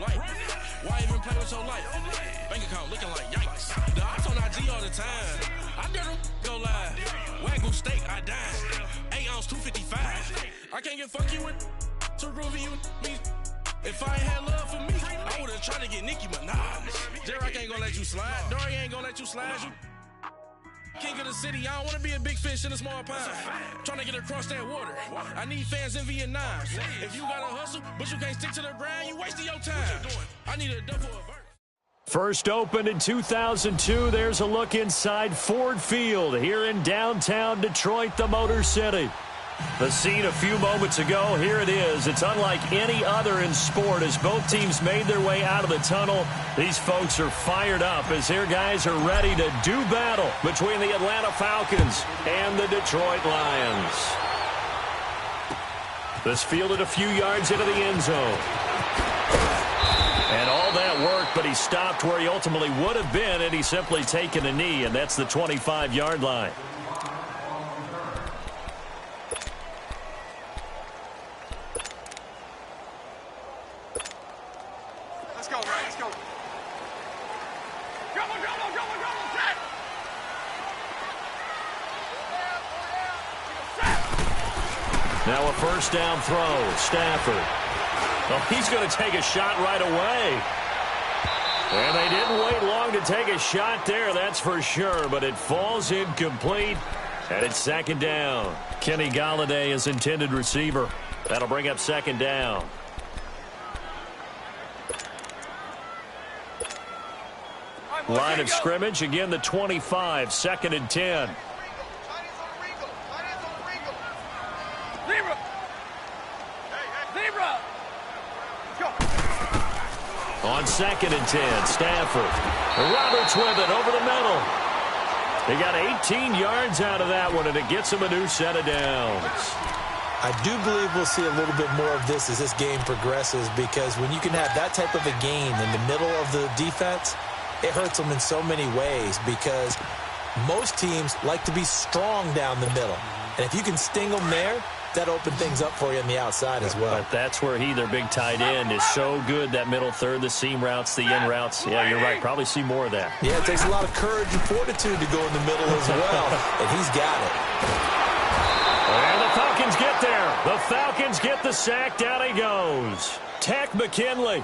life. Why even play with your life? Bank account looking like yikes. The ops on IG all the time. I dare them go live. Wagyu steak, I dine. 8 ounce, 255. I can't get funky with to groovy you me. If I ain't had love for me, I would've tried to get Nicki Minaj. J-Rock ain't gonna let you slide. Dory ain't gonna let you slide. You king of the city, I don't wanna be a big fish in a small pond. Trying to get across that water. I need fans in Vietnam. If you gotta hustle, but you can't stick to the grind, you wasting your time. I need a double of verse. First opened in 2002, there's a look inside Ford Field here in downtown Detroit, the Motor City. The scene a few moments ago, here it is. It's unlike any other in sport as both teams made their way out of the tunnel. These folks are fired up as their guys are ready to do battle between the Atlanta Falcons and the Detroit Lions. This fielded a few yards into the end zone. And all that work, but he stopped where he ultimately would have been had he simply taken a knee, and that's the 25-yard line. Now a first down throw, Stafford. Well, he's going to take a shot right away. And they didn't wait long to take a shot there, that's for sure, but it falls incomplete, and it's second down. Kenny Golladay is intended receiver. That'll bring up second down. Line of scrimmage, again the 25, second and 10. On second and 10, Stafford. Roberts with it over the middle. They got 18 yards out of that one, and it gets them a new set of downs. I do believe we'll see a little bit more of this as this game progresses, because when you can have that type of a gain in the middle of the defense, it hurts them in so many ways, because most teams like to be strong down the middle. And if you can sting them there, that opened things up for you on the outside as well. But that's where their big tight end, is so good, that middle third, the seam routes, the in routes. Yeah, you're right. Probably see more of that. Yeah, it takes a lot of courage and fortitude to go in the middle as well, and he's got it. And the Falcons get there. The Falcons get the sack. Down he goes. Tech McKinley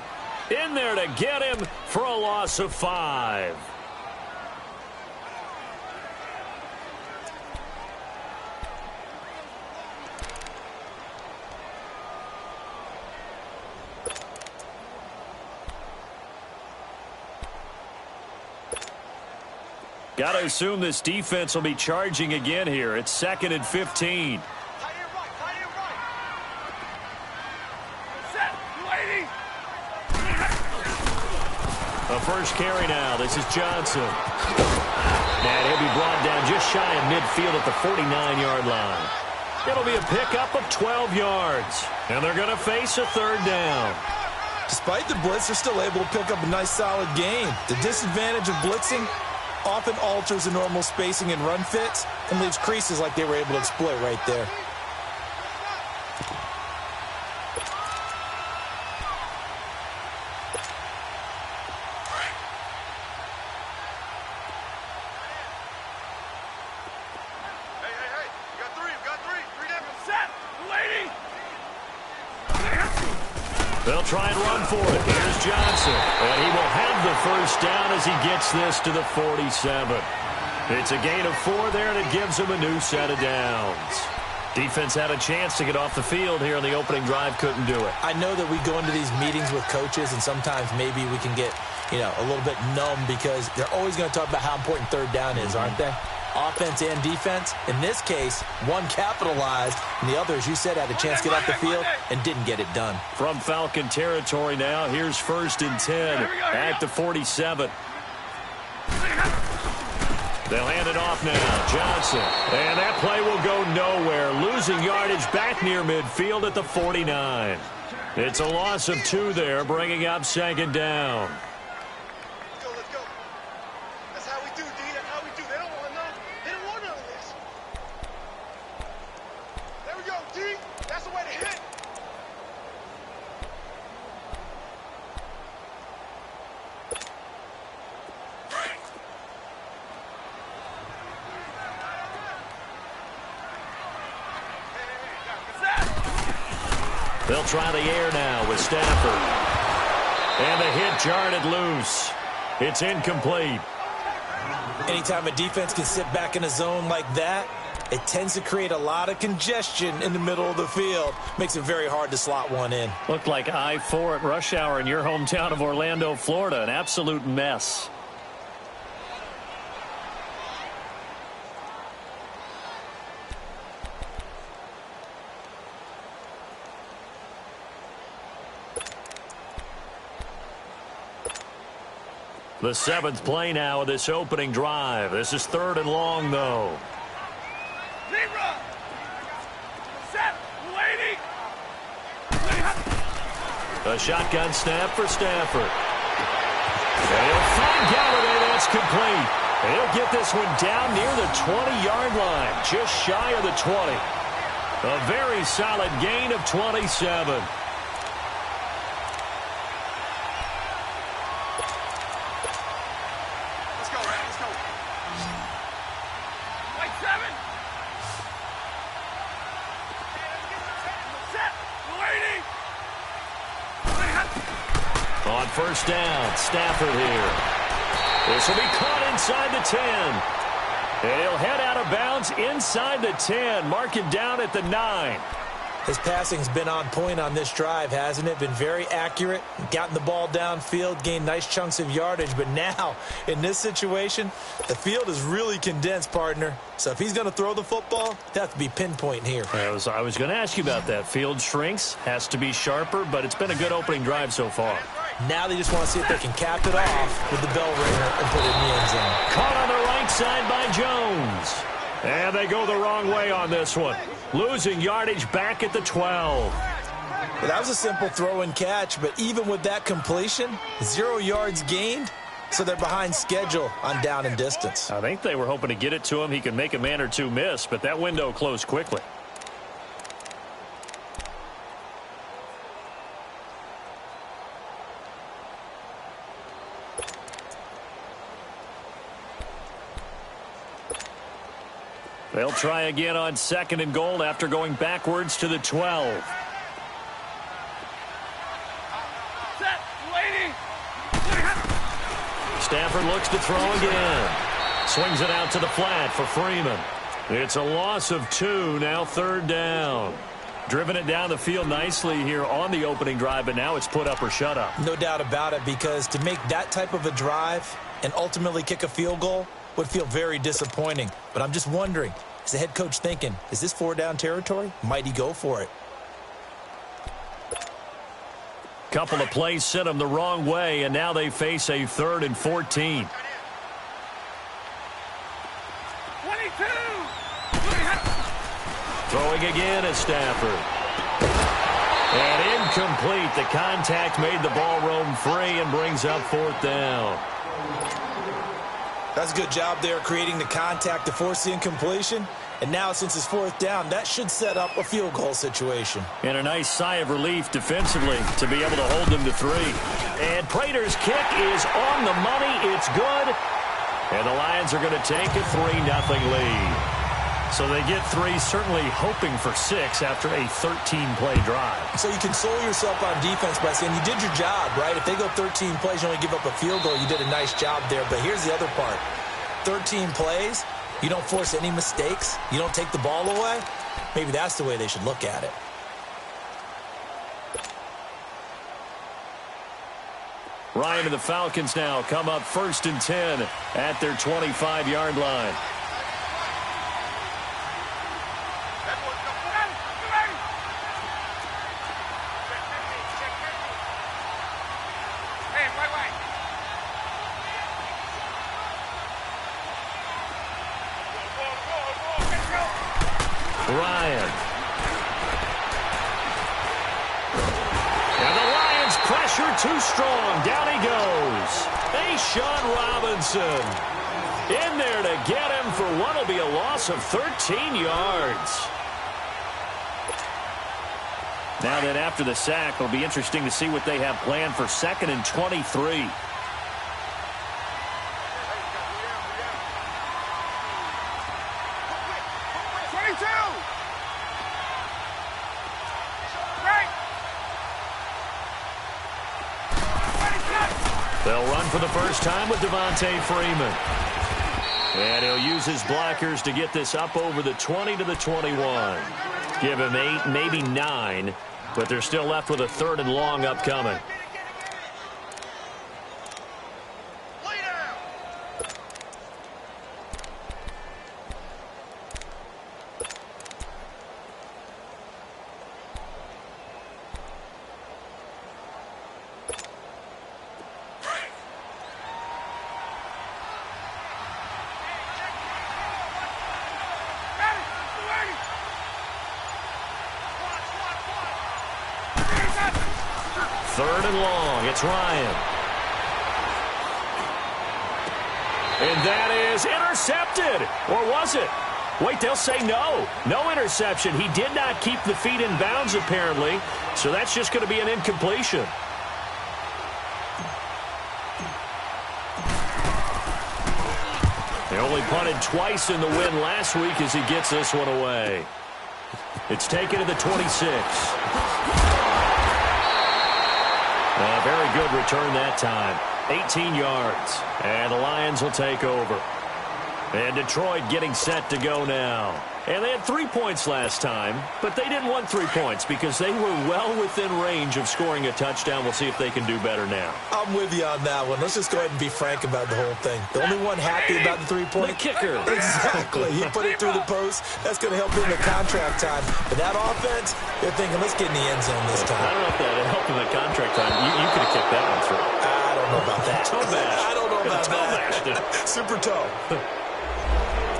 in there to get him for a loss of 5. Got to assume this defense will be charging again here. It's second and 15. The first carry now. This is Johnson. And he'll be brought down just shy of midfield at the 49-yard line. It'll be a pickup of 12 yards. And they're going to face a third down. Despite the blitz, they're still able to pick up a nice, solid gain. The disadvantage of blitzing often alters the normal spacing and run fits and leaves creases like they were able to exploit right there. They'll try and run for it. Here's Johnson. And he will have the first down as he gets this to the 47. It's a gain of 4 there, and it gives him a new set of downs. Defense had a chance to get off the field here on the opening drive, couldn't do it. I know that we go into these meetings with coaches, and sometimes maybe we can get, a little bit numb because they're always going to talk about how important third down is, aren't they? Offense and defense. In this case, one capitalized, and the other, as you said, had a chance to get off the field and didn't get it done. From Falcon territory now, here's first and 10 at the 47. They'll hand it off now. Johnson. And that play will go nowhere. Losing yardage back near midfield at the 49. It's a loss of 2 there, bringing up second down. They'll try the air now with Stafford. And the hit jarred loose. It's incomplete. Anytime a defense can sit back in a zone like that, it tends to create a lot of congestion in the middle of the field. Makes it very hard to slot one in. Looked like I-4 at rush hour in your hometown of Orlando, Florida. An absolute mess. The 7th play now of this opening drive. This is 3rd and long, though. A shotgun snap for Stafford. And he'll find Galladay. That's complete. And he'll get this one down near the 20-yard line, just shy of the 20. A very solid gain of 27. On first down, Stafford here. This will be caught inside the 10. And he'll head out of bounds inside the 10. Mark him down at the 9. His passing's been on point on this drive, hasn't it? Been very accurate, gotten the ball downfield, gained nice chunks of yardage. But now, in this situation, the field is really condensed, partner. So if he's going to throw the football, it has to be pinpoint here. I was going to ask you about that. Field shrinks, has to be sharper, but it's been a good opening drive so far. Now they just want to see if they can cap it off with the bell ringer and put it in the end zone. Caught on the right side by Jones. And they go the wrong way on this one. Losing yardage back at the 12. Well, that was a simple throw and catch, but even with that completion, 0 yards gained, so they're behind schedule on down and distance. I think they were hoping to get it to him. He could make a man or two miss, but that window closed quickly. They'll try again on 2nd and goal after going backwards to the 12. Stafford looks to throw again. Swings it out to the flat for Freeman. It's a loss of 2, now 3rd down. Driven it down the field nicely here on the opening drive, but now it's put up or shut up. No doubt about it, because to make that type of a drive and ultimately kick a field goal would feel very disappointing. But I'm just wondering, is the head coach thinking, is this 4-down territory? Might he go for it? Couple of plays sent them the wrong way, and now they face a 3rd and 14. 22! Throwing again at Stafford. And incomplete. The contact made the ball roam free and brings up 4th down. That's a good job there creating the contact to force the incompletion. And now, since it's 4th down, that should set up a field goal situation. And a nice sigh of relief defensively to be able to hold them to 3. And Prater's kick is on the money. It's good. And the Lions are going to take a 3-0 lead. So they get 3, certainly hoping for 6 after a 13-play drive. So you console yourself on defense by saying you did your job, right? If they go 13 plays, you only give up a field goal, you did a nice job there. But here's the other part. 13 plays, you don't force any mistakes, you don't take the ball away. Maybe that's the way they should look at it. Ryan and the Falcons now come up 1st and 10 at their 25-yard line. Ryan. And the Lions pressure too strong. Down he goes. Sean Robinson in there to get him for what will be a loss of 13 yards. Now then, after the sack, it'll be interesting to see what they have planned for 2nd and 23. They'll run for the first time with Devontae Freeman. And he'll use his blockers to get this up over the 20 to the 21. Give him 8, maybe 9, but they're still left with a 3rd and long upcoming. Third and long. It's Ryan. And that is intercepted. Or was it? Wait, they'll say no. No interception. He did not keep the feet in bounds, apparently. So that's just going to be an incompletion. They only punted twice in the win last week as he gets this one away. It's taken to the 26. A very good return that time. 18 yards. And the Lions will take over. And Detroit getting set to go now. And they had 3 points last time, but they didn't want 3 points because they were well within range of scoring a touchdown. We'll see if they can do better now. I'm with you on that one. Let's just go ahead and be frank about the whole thing. The only one happy about the 3-point? The kicker. Exactly. He put it through the post. That's going to help him in contract time. But that offense, they're thinking, let's get in the end zone this time. I don't know if that helped in the contract time. You could have kicked that one through. I don't know about that. Toe bash. I don't know about that. Super toe.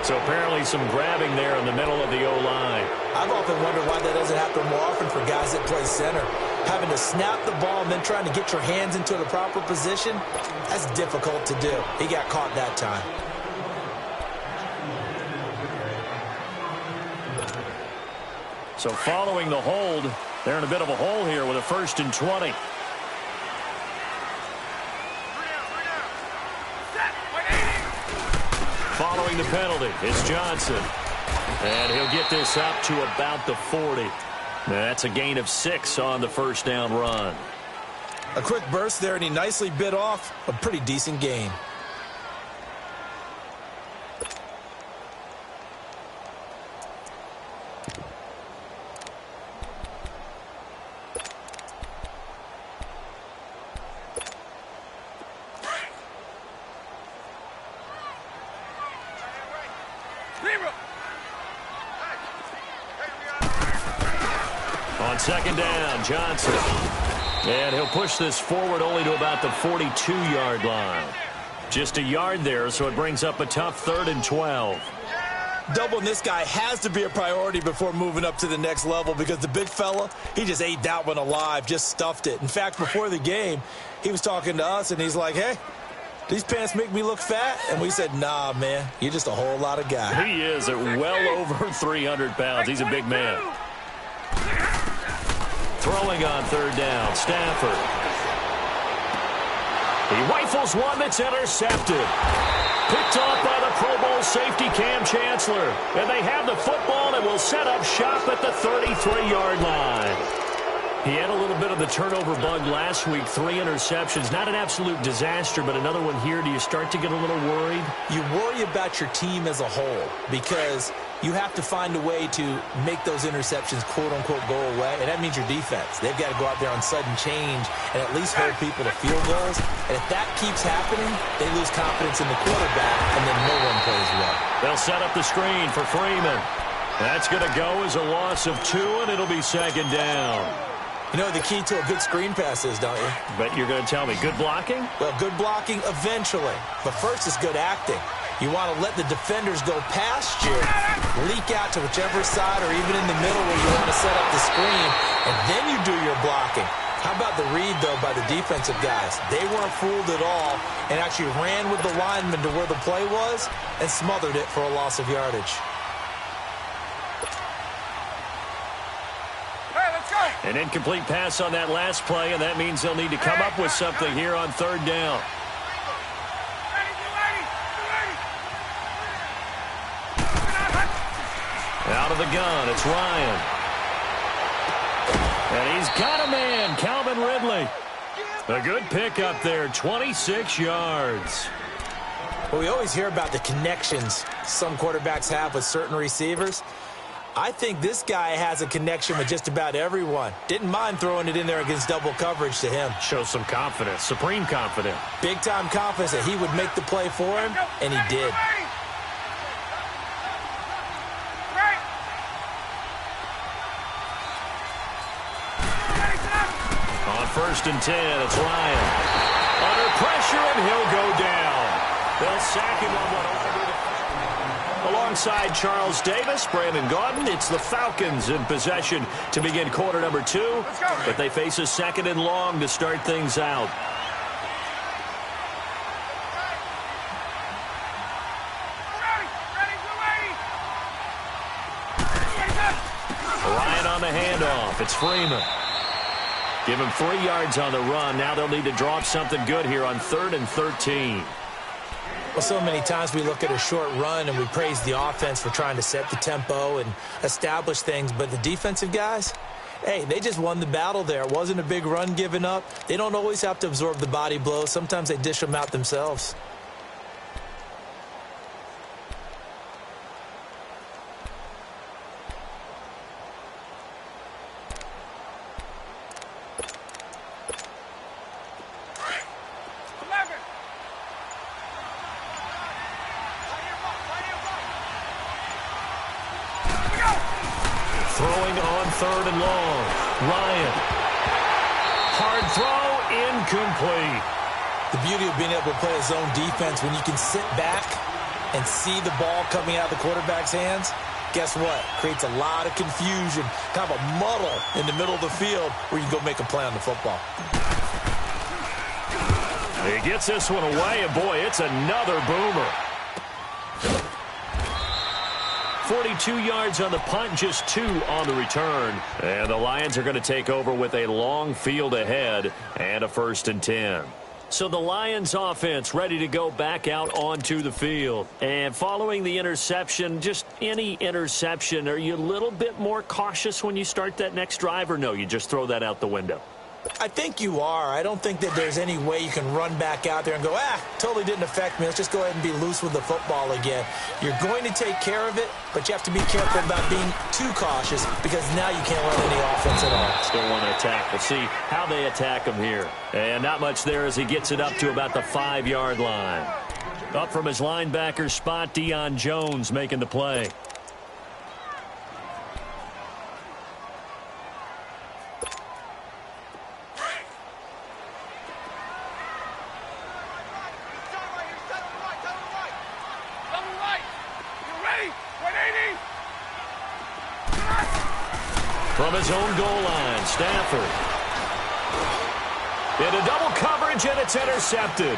So apparently some grabbing there in the middle of the O-line. I've often wondered why that doesn't happen more often for guys that play center. Having to snap the ball and then trying to get your hands into the proper position, that's difficult to do. He got caught that time. So following the hold, they're in a bit of a hole here with a 1st and 20. Following the penalty, it's Johnson. And he'll get this up to about the 40. That's a gain of 6 on the first down run. A quick burst there, and he nicely bit off a pretty decent gain. On second down, Johnson. And he'll push this forward only to about the 42-yard line. Just a yard there, so it brings up a tough 3rd and 12. Doubling this guy has to be a priority before moving up to the next level because the big fella, he just ate that one alive, just stuffed it. In fact, before the game, he was talking to us, and he's like, hey, these pants make me look fat? And we said, nah, man, you're just a whole lot of guy. He is at well over 300 pounds. He's a big man. Throwing on 3rd down, Stafford. He rifles one that's intercepted. Picked off by the Pro Bowl safety Cam Chancellor. And they have the football and will set up shop at the 33-yard line. He had a little bit of the turnover bug last week, 3 interceptions. Not an absolute disaster, but another one here. Do you start to get a little worried? You worry about your team as a whole because you have to find a way to make those interceptions, quote-unquote, go away, and that means your defense. They've got to go out there on sudden change and at least hold people to field goals. And if that keeps happening, they lose confidence in the quarterback, and then no one plays well. They'll set up the screen for Freeman. That's going to go as a loss of 2, and it'll be second down. You know the key to a good screen pass is, don't you? But you're going to tell me, good blocking? Well, good blocking eventually. But first is good acting. You want to let the defenders go past you, leak out to whichever side or even in the middle where you want to set up the screen, and then you do your blocking. How about the read, though, by the defensive guys? They weren't fooled at all and actually ran with the lineman to where the play was and smothered it for a loss of yardage. An incomplete pass on that last play, and that means they'll need to come up with something here on 3rd down. Out of the gun, it's Ryan. And he's got a man, Calvin Ridley. A good pickup there, 26 yards. Well, we always hear about the connections some quarterbacks have with certain receivers. I think this guy has a connection with just about everyone. Didn't mind throwing it in there against double coverage to him. Shows some confidence, supreme confidence. Big-time confidence that he would make the play for him, and he did. On 1st and 10, it's Ryan. Under pressure, and he'll go down. They'll sack him on what will be the... Alongside Charles Davis, Brandon Gaudin, it's the Falcons in possession to begin quarter number 2. But they face a 2nd and long to start things out. Ryan on the handoff. It's Freeman. Give him 3 yards on the run. Now they'll need to draw up something good here on 3rd and 13. Well, so many times we look at a short run and we praise the offense for trying to set the tempo and establish things. But the defensive guys, hey, they just won the battle there. It wasn't a big run given up. They don't always have to absorb the body blows. Sometimes they dish them out themselves. Throwing on 3rd and long. Ryan. Hard throw, incomplete. The beauty of being able to play a zone defense when you can sit back and see the ball coming out of the quarterback's hands, guess what? Creates a lot of confusion, kind of a muddle in the middle of the field where you can go make a play on the football. He gets this one away, and boy, it's another boomer. 42 yards on the punt, just 2 on the return. And the Lions are going to take over with a long field ahead and a 1st and 10. So the Lions offense ready to go back out onto the field. And following the interception, just any interception, are you a little bit more cautious when you start that next drive, or no, you just throw that out the window? I think you are. I don't think that there's any way you can run back out there and go, totally didn't affect me. Let's just go ahead and be loose with the football again. You're going to take care of it, but you have to be careful about being too cautious because now you can't run any offense at all. Still want to attack. We'll see how they attack him here. And not much there as he gets it up to about the 5-yard line. Up from his linebacker spot, Deion Jones making the play. From his own goal line, Stafford. Into double coverage, and it's intercepted.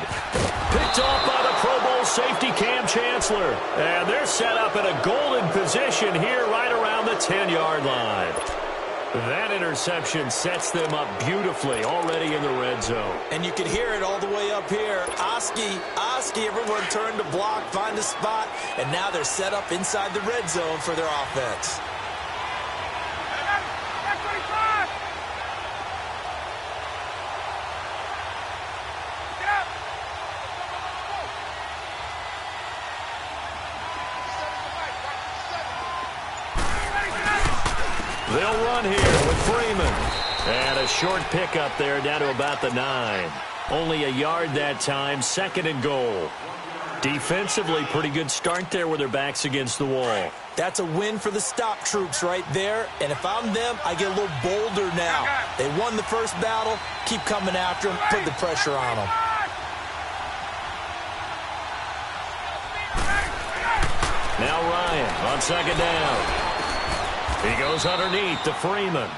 Picked off by the Pro Bowl safety Cam Chancellor. And they're set up in a golden position here right around the 10-yard line. That interception sets them up beautifully already in the red zone. And you can hear it all the way up here. Oski, everyone turned to block, find a spot, and now they're set up inside the red zone for their offense. They'll run here with Freeman. And a short pickup there down to about the 9. Only a yard that time, 2nd and goal. Defensively, pretty good start there with their backs against the wall. That's a win for the stop troops right there. And if I'm them, I get a little bolder now. They won the first battle. Keep coming after them. Put the pressure on them. Now Ryan on 2nd down. He goes underneath to Freeman.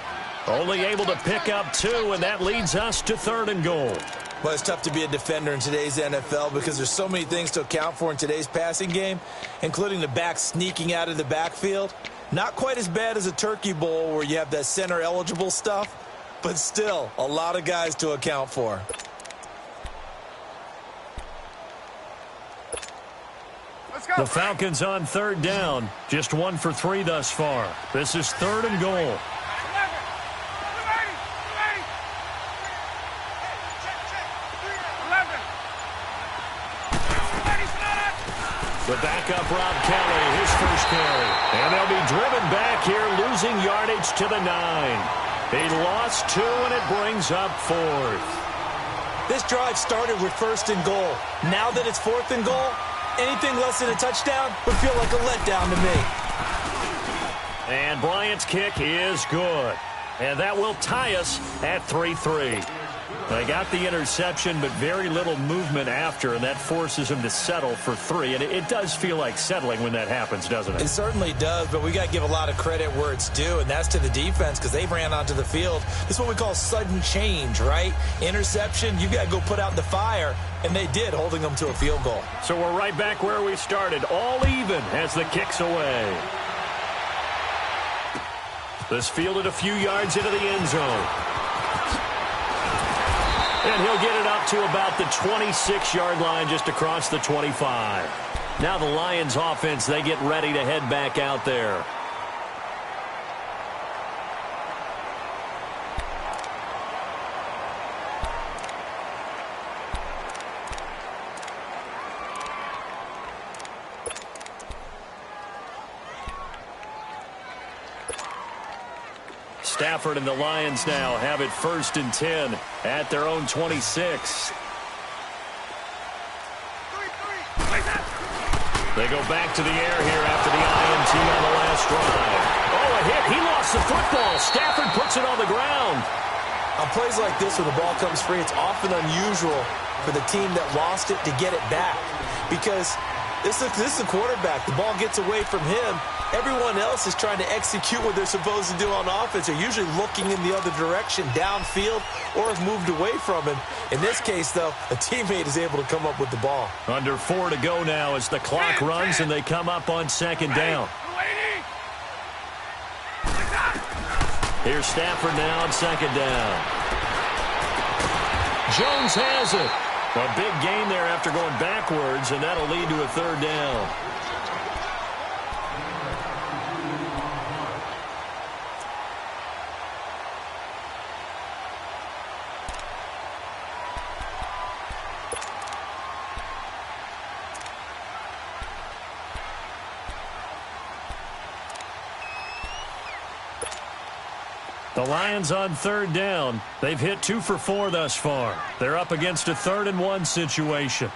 Only able to pick up 2, and that leads us to 3rd and goal. Well, it's tough to be a defender in today's NFL because there's so many things to account for in today's passing game, including the back sneaking out of the backfield. Not quite as bad as a Turkey Bowl where you have that center-eligible stuff, but still a lot of guys to account for. The Falcons on 3rd down. Just 1 for 3 thus far. This is 3rd and goal. The backup Rob Kelly, his first carry. And they'll be driven back here, losing yardage to the 9. He lost 2, and it brings up 4th. This drive started with 1st and goal. Now that it's 4th and goal, anything less than a touchdown would feel like a letdown to me. And Bryant's kick is good. And that will tie us at 3-3. They got the interception, but very little movement after, and that forces him to settle for 3. And it does feel like settling when that happens, doesn't it? It certainly does, but we got to give a lot of credit where it's due, and that's to the defense because they ran onto the field. This is what we call sudden change, right? Interception, you got to go put out the fire, and they did, holding them to a field goal. So we're right back where we started, all even as the kick's away. This fielded a few yards into the end zone. And he'll get it up to about the 26-yard line, just across the 25. Now the Lions offense, they get ready to head back out there. Stafford and the Lions now have it 1st and 10 at their own 26. They go back to the air here after the INT on the last drive. Oh, a hit. He lost the football. Stafford puts it on the ground. On plays like this where the ball comes free, it's often unusual for the team that lost it to get it back because this is the quarterback. The ball gets away from him. Everyone else is trying to execute what they're supposed to do on offense. They're usually looking in the other direction, downfield, or have moved away from him. In this case, though, a teammate is able to come up with the ball. Under 4 to go now as the clock runs and they come up on 2nd down. Here's Stafford now on 2nd down. Jones has it. A big gain there after going backwards, and that'll lead to a 3rd down. The Lions on 3rd down. They've hit 2 for 4 thus far. They're up against a 3rd and 1 situation.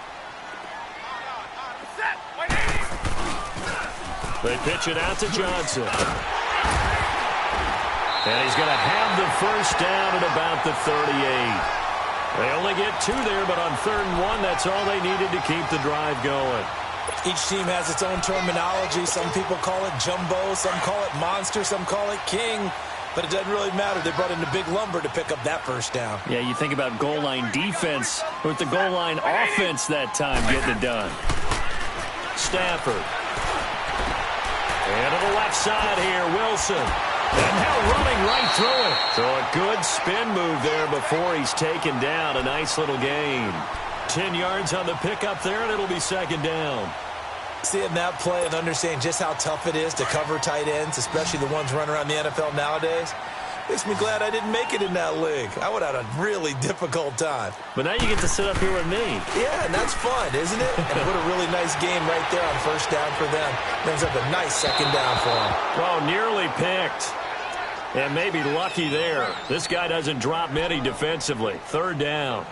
They pitch it out to Johnson. And he's going to have the 1st down at about the 38. They only get 2 there, but on 3rd and 1, that's all they needed to keep the drive going. Each team has its own terminology. Some people call it jumbo, some call it monster, some call it king. But it doesn't really matter. They brought in the big lumber to pick up that 1st down. Yeah, you think about goal line defense with the goal line offense that time getting it done. Stafford. And to the left side here, Wilson. And now running right through it. So a good spin move there before he's taken down. A nice little gain. 10 yards on the pickup there, and it'll be 2nd down. Seeing that play and understanding just how tough it is to cover tight ends, especially the ones running around the NFL nowadays, makes me glad I didn't make it in that league. I would have had a really difficult time. But now you get to sit up here with me. Yeah, and that's fun, isn't it? And what a really nice game right there on 1st down for them. Brings up a nice 2nd down for them. Oh, nearly picked. And maybe lucky there. This guy doesn't drop many defensively. 3rd down.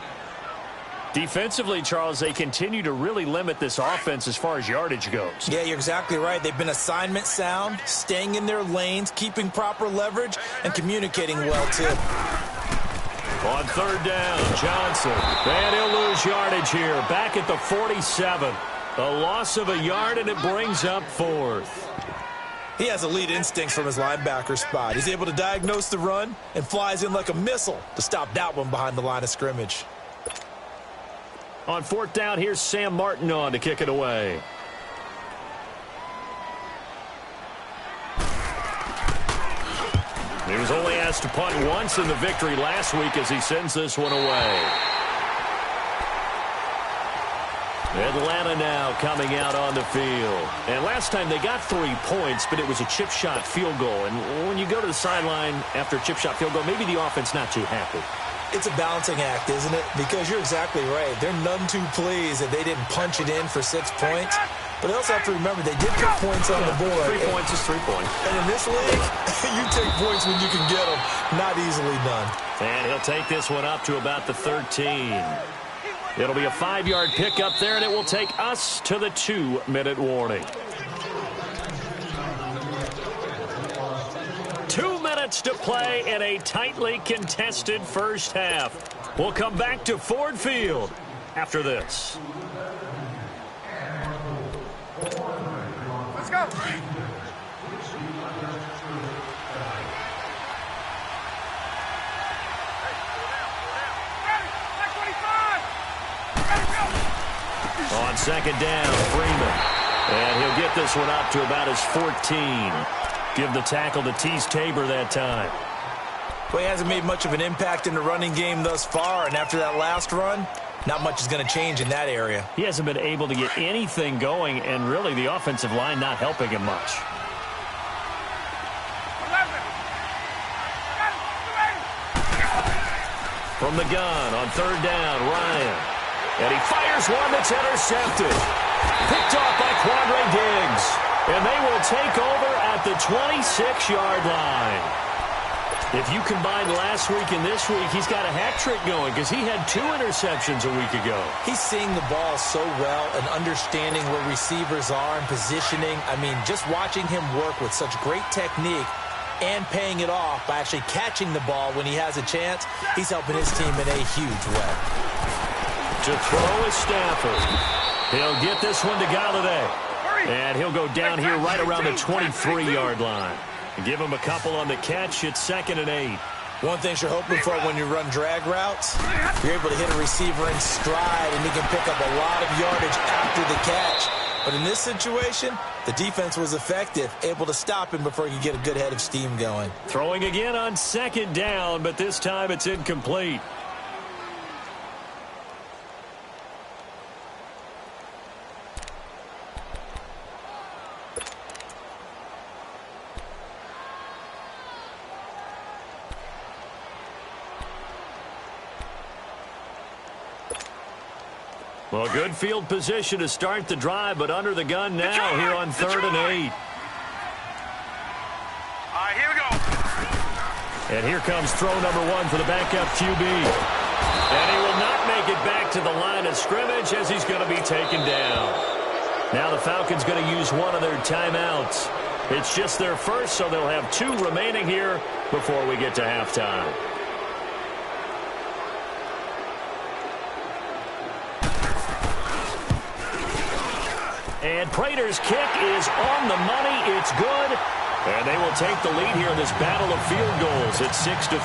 Defensively, Charles, they continue to really limit this offense as far as yardage goes. Yeah, you're exactly right. They've been assignment sound, staying in their lanes, keeping proper leverage, and communicating well, too. On 3rd down, Johnson. And he'll lose yardage here. Back at the 47. A loss of a yard, and it brings up 4th. He has elite instincts from his linebacker spot. He's able to diagnose the run and flies in like a missile to stop that one behind the line of scrimmage. On 4th down, here's Sam Martin on to kick it away. He was only asked to punt once in the victory last week as he sends this one away. Atlanta now coming out on the field. And last time they got 3 points, but it was a chip shot field goal. And when you go to the sideline after a chip shot field goal, maybe the offense not too happy. It's a balancing act, isn't it? Because you're exactly right. They're none too pleased that they didn't punch it in for 6 points. But they also have to remember they did put points on the board. 3 points is 3 points. And in this league, you take points when you can get them. Not easily done. And he'll take this one up to about the 13. It'll be a 5-yard pickup there, and it will take us to the 2-minute warning. 2 minutes to play in a tightly contested first half. We'll come back to Ford Field after this. Let's go. On second down, Freeman. And he'll get this one up to about his 14. Give the tackle to Tease Tabor that time. Well, he hasn't made much of an impact in the running game thus far, and after that last run, not much is going to change in that area. He hasn't been able to get anything going, and really the offensive line not helping him much. From the gun on third down, Ryan. And he fires one that's intercepted. Picked off by Quandre Diggs. And they will take over at the 26-yard line. If you combine last week and this week, he's got a hat trick going because he had 2 interceptions a week ago. He's seeing the ball so well and understanding where receivers are and positioning. I mean, just watching him work with such great technique and paying it off by actually catching the ball when he has a chance, he's helping his team in a huge way. To throw is Stafford. He'll get this one to Galladay. And he'll go down here right around the 23-yard line. Give him a couple on the catch. It's 2nd and 8. One thing you're hoping for when you run drag routes, you're able to hit a receiver in stride, and he can pick up a lot of yardage after the catch. But in this situation, the defense was effective, able to stop him before he could get a good head of steam going. Throwing again on 2nd down, but this time it's incomplete. Well, good field position to start the drive, but under the gun now here on 3rd and 8. All right, here we go. And here comes throw number 1 for the backup QB. And he will not make it back to the line of scrimmage as he's going to be taken down. Now the Falcons going to use one of their timeouts. It's just their first, so they'll have 2 remaining here before we get to halftime. And Prater's kick is on the money. It's good. And they will take the lead here in this battle of field goals at 6-3.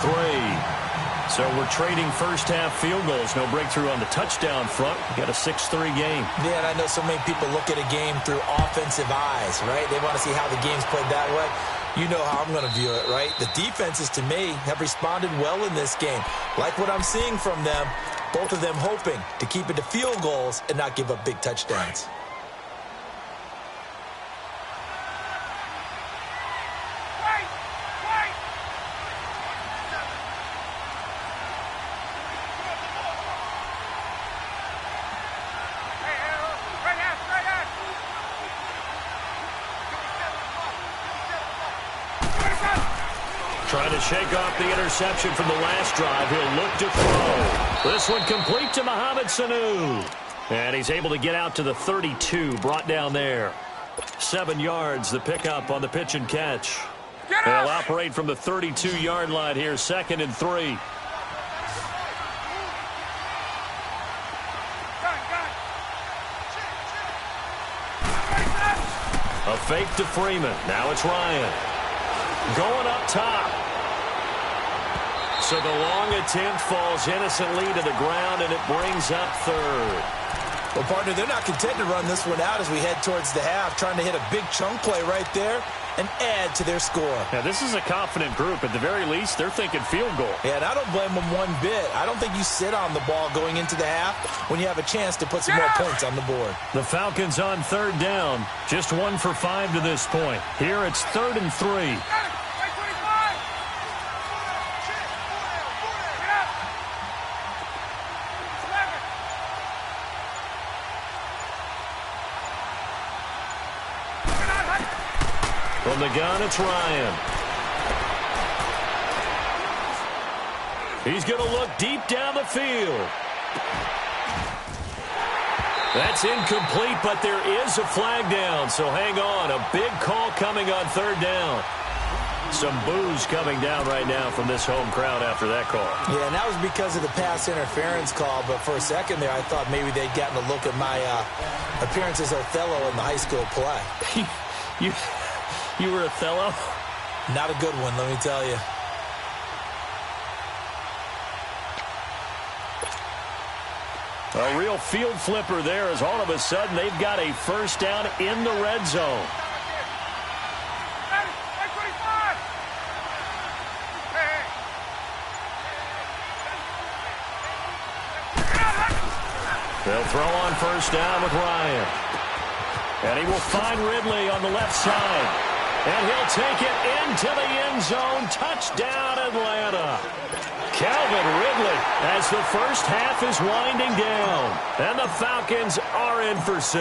So we're trading first half field goals. No breakthrough on the touchdown front. We got a 6-3 game. Yeah, and I know so many people look at a game through offensive eyes, right? They want to see how the game's played that way. You know how I'm going to view it, right? The defenses, to me, have responded well in this game. Like what I'm seeing from them, both of them hoping to keep it to field goals and not give up big touchdowns. Trying to shake off the interception from the last drive. He'll look to throw. This one complete to Mohamed Sanu. And he's able to get out to the 32, brought down there. 7 yards, the pickup on the pitch and catch. They'll operate from the 32-yard line here, 2nd and 3. A fake to Freeman. Now it's Ryan. Going up top. So the long attempt falls innocently to the ground, and it brings up 3rd. Well, partner, they're not content to run this one out as we head towards the half, trying to hit a big chunk play right there and add to their score. Now, this is a confident group. At the very least, they're thinking field goal. Yeah, and I don't blame them one bit. I don't think you sit on the ball going into the half when you have a chance to put some more points on the board. The Falcons on 3rd down. Just 1 for 5 to this point. Here it's 3rd and 3. From the gun, it's Ryan. He's going to look deep down the field. That's incomplete, but there is a flag down, so hang on. A big call coming on third down. Some boos coming down right now from this home crowd after that call. Yeah, and that was because of the pass interference call, but for a second there I thought maybe they'd gotten a look at my appearance as Othello in the high school play. You were Othello? Not a good one, let me tell you. A real field flipper there as all of a sudden they've got a first down in the red zone. They'll throw on first down with Ryan. And he will find Ridley on the left side. And he'll take it into the end zone. Touchdown, Atlanta. Calvin Ridley as the first half is winding down. And the Falcons are in for 6.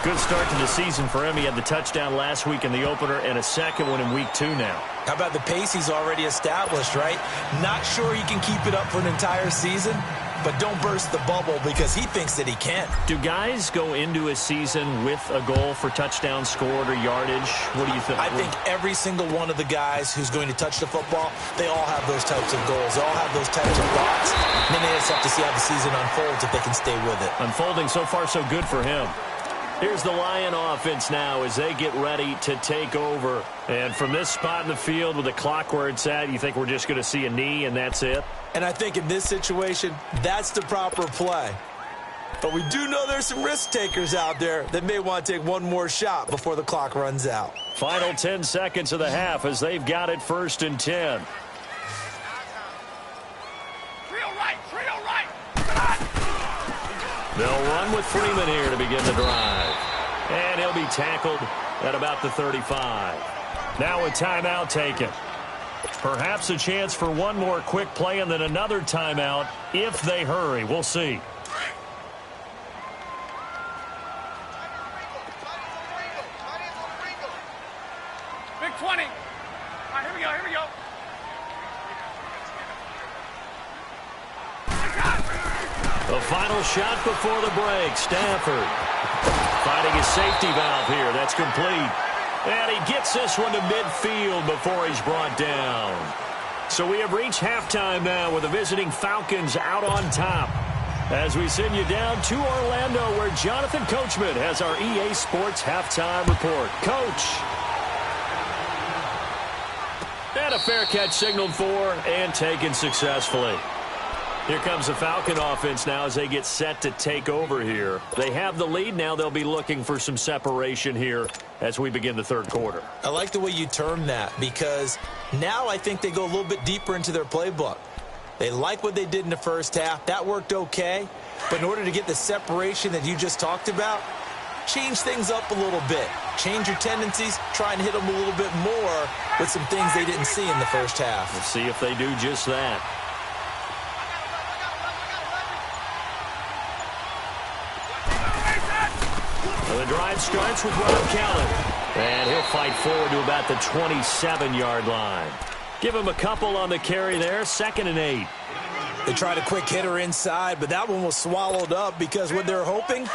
Good start to the season for him. He had the touchdown last week in the opener and a second one in week 2 now. How about the pace he's already established, right? Not sure he can keep it up for an entire season, but don't burst the bubble because he thinks that he can. Do guys go into a season with a goal for touchdowns scored or yardage? What do you think? I think every single one of the guys who's going to touch the football, they all have those types of goals. They all have those types of thoughts. And then they just have to see how the season unfolds if they can stay with it. Unfolding so far so good for him. Here's the Lion offense now as they get ready to take over. And from this spot in the field with the clock where it's at, you think we're just going to see a knee and that's it? And I think in this situation, that's the proper play. But we do know there's some risk takers out there that may want to take one more shot before the clock runs out. Final 10 seconds of the half as they've got it 1st and 10. They'll run with Freeman here to begin the drive. And he'll be tackled at about the 35. Now a timeout taken. Perhaps a chance for one more quick play and then another timeout if they hurry. We'll see. Big 20. All right, here we go. The final shot before the break. Stafford finding his safety valve here. That's complete. And he gets this one to midfield before he's brought down. So we have reached halftime now with the visiting Falcons out on top. As we send you down to Orlando where Jonathan Coachman has our EA Sports halftime report. Coach. And a fair catch signaled for and taken successfully. Here comes the Falcon offense now as they get set to take over here. They have the lead now. They'll be looking for some separation here as we begin the third quarter. I like the way you term that because now I think they go a little bit deeper into their playbook. They like what they did in the first half. That worked okay. But in order to get the separation that you just talked about, change things up a little bit. Change your tendencies. Try and hit them a little bit more with some things they didn't see in the first half. Let's see if they do just that. The drive starts with Rob Callan. And he'll fight forward to about the 27-yard line. Give him a couple on the carry there. 2nd and 8. They tried a quick hitter inside, but that one was swallowed up because what they're hoping,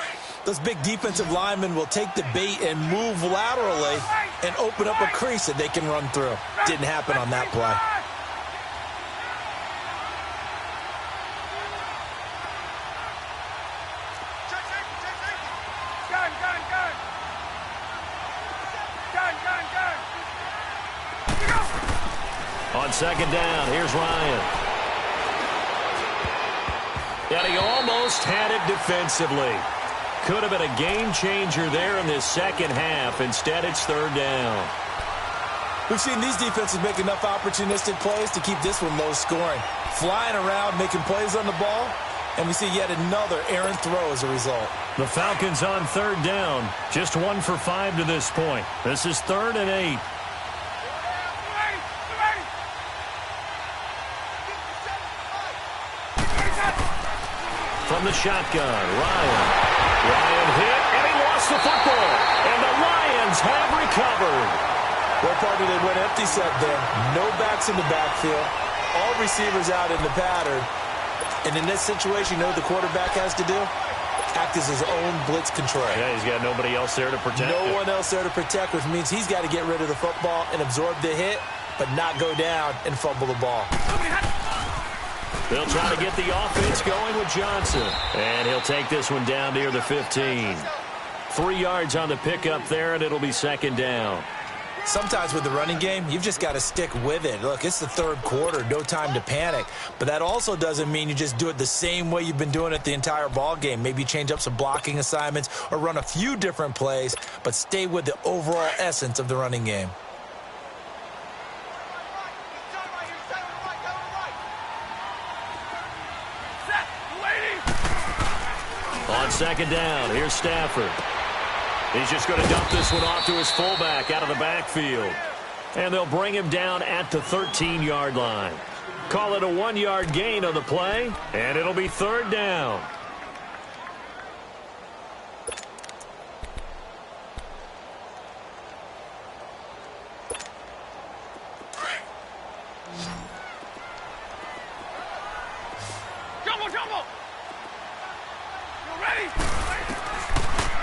those big defensive linemen will take the bait and move laterally and open up a crease that they can run through. Didn't happen on that play. On 2nd down, here's Ryan. And he almost had it defensively. Could have been a game changer there in this second half. Instead, it's 3rd down. We've seen these defenses make enough opportunistic plays to keep this one low scoring. Flying around, making plays on the ball, and we see yet another errant throw as a result. The Falcons on 3rd down. Just 1 for 5 to this point. This is 3rd and 8. From the shotgun, Ryan hit, and he lost the football. And the Lions Falcons have recovered. Well, partner, they went empty set there. No backs in the backfield. All receivers out in the pattern. And in this situation, you know what the quarterback has to do? Act as his own blitz control. Yeah, he's got nobody else there to protect No one else there to protect, which means he's got to get rid of the football and absorb the hit, but not go down and fumble the ball. They'll try to get the offense going with Johnson. And he'll take this one down near the 15. 3 yards on the pickup there, and it'll be second down. Sometimes with the running game, you've just got to stick with it. Look, it's the third quarter, no time to panic. But that also doesn't mean you just do it the same way you've been doing it the entire ball game. Maybe change up some blocking assignments or run a few different plays, but stay with the overall essence of the running game. On second down, here's Stafford. He's just going to dump this one off to his fullback out of the backfield. And they'll bring him down at the 13-yard line. Call it a 1-yard gain on the play, and it'll be third down.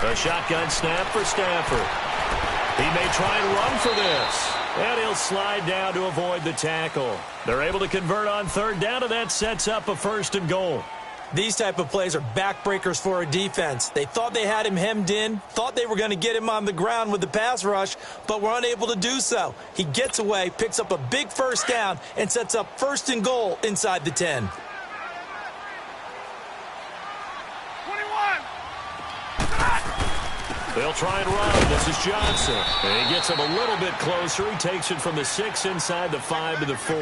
A shotgun snap for Stafford. He may try and run for this. And he'll slide down to avoid the tackle. They're able to convert on third down, and that sets up a 1st and goal. These type of plays are backbreakers for a defense. They thought they had him hemmed in, thought they were going to get him on the ground with the pass rush, but were unable to do so. He gets away, picks up a big 1st down, and sets up 1st and goal inside the 10. They'll try and run. This is Johnson. And he gets him a little bit closer. He takes it from the 6 inside the 5 to the 4.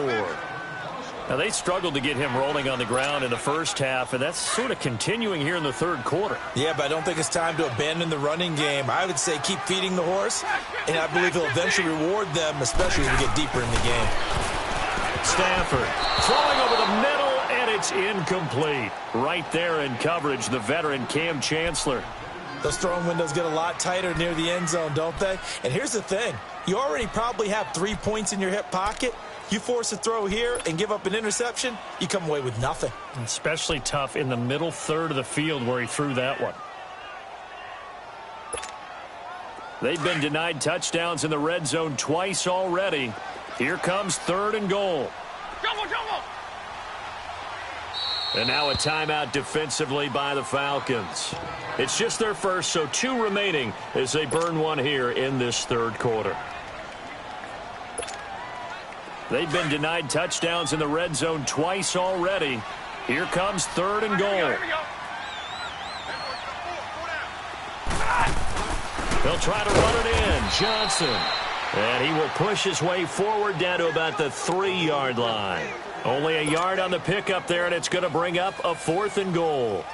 Now, they struggled to get him rolling on the ground in the first half, and that's sort of continuing here in the third quarter. Yeah, but I don't think it's time to abandon the running game. I would say keep feeding the horse, and I believe he'll eventually reward them, especially as we get deeper in the game. Stafford throwing over the middle, and it's incomplete. Right there in coverage, the veteran Cam Chancellor. Those throwing windows get a lot tighter near the end zone, don't they? And here's the thing. You already probably have 3 points in your hip pocket. You force a throw here and give up an interception, you come away with nothing. Especially tough in the middle third of the field where he threw that one. They've been denied touchdowns in the red zone twice already. Here comes 3rd and goal. And now a timeout defensively by the Falcons. It's just their first, so 2 remaining as they burn one here in this third quarter. They've been denied touchdowns in the red zone twice already. Here comes 3rd and goal. They'll try to run it in. Johnson. And he will push his way forward down to about the 3-yard line. Only a yard on the pickup there, and it's going to bring up a 4th and goal.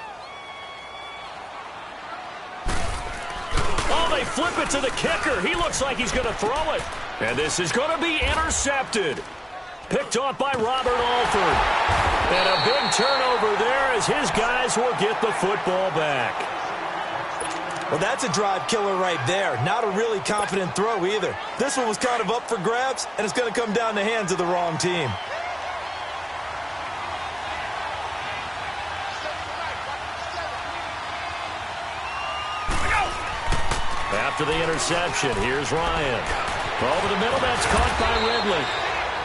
Oh, they flip it to the kicker. He looks like he's going to throw it. And this is going to be intercepted. Picked off by Robert Alford. And a big turnover there as his guys will get the football back. Well, that's a drive killer right there. Not a really confident throw either. This one was kind of up for grabs, and it's going to come down the hands of the wrong team. After the interception, here's Ryan. Over the middle, that's caught by Ridley.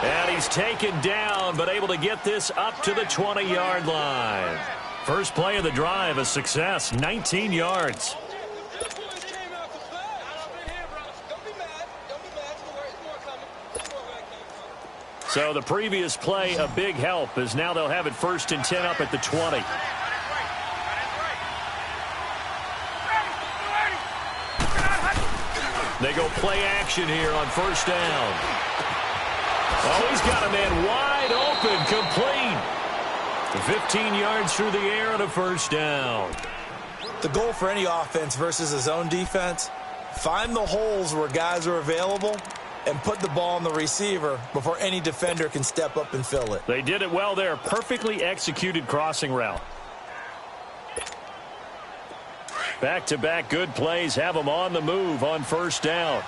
And he's taken down, but able to get this up to the 20-yard line. First play of the drive, a success, 19 yards. So the previous play, a big help, as now they'll have it 1st and 10 up at the 20. They go play action here on 1st down. Oh, he's got a man wide open, complete. 15 yards through the air on a 1st down. The goal for any offense versus a zone defense, find the holes where guys are available and put the ball on the receiver before any defender can step up and fill it. They did it well there. Perfectly executed crossing route. Back-to-back good plays have them on the move on first down.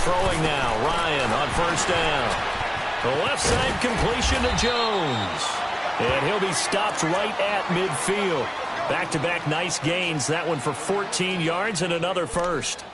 Throwing now, Ryan on first down. The left side completion to Jones. And he'll be stopped right at midfield. Back-to-back nice gains. That one for 14 yards and another first.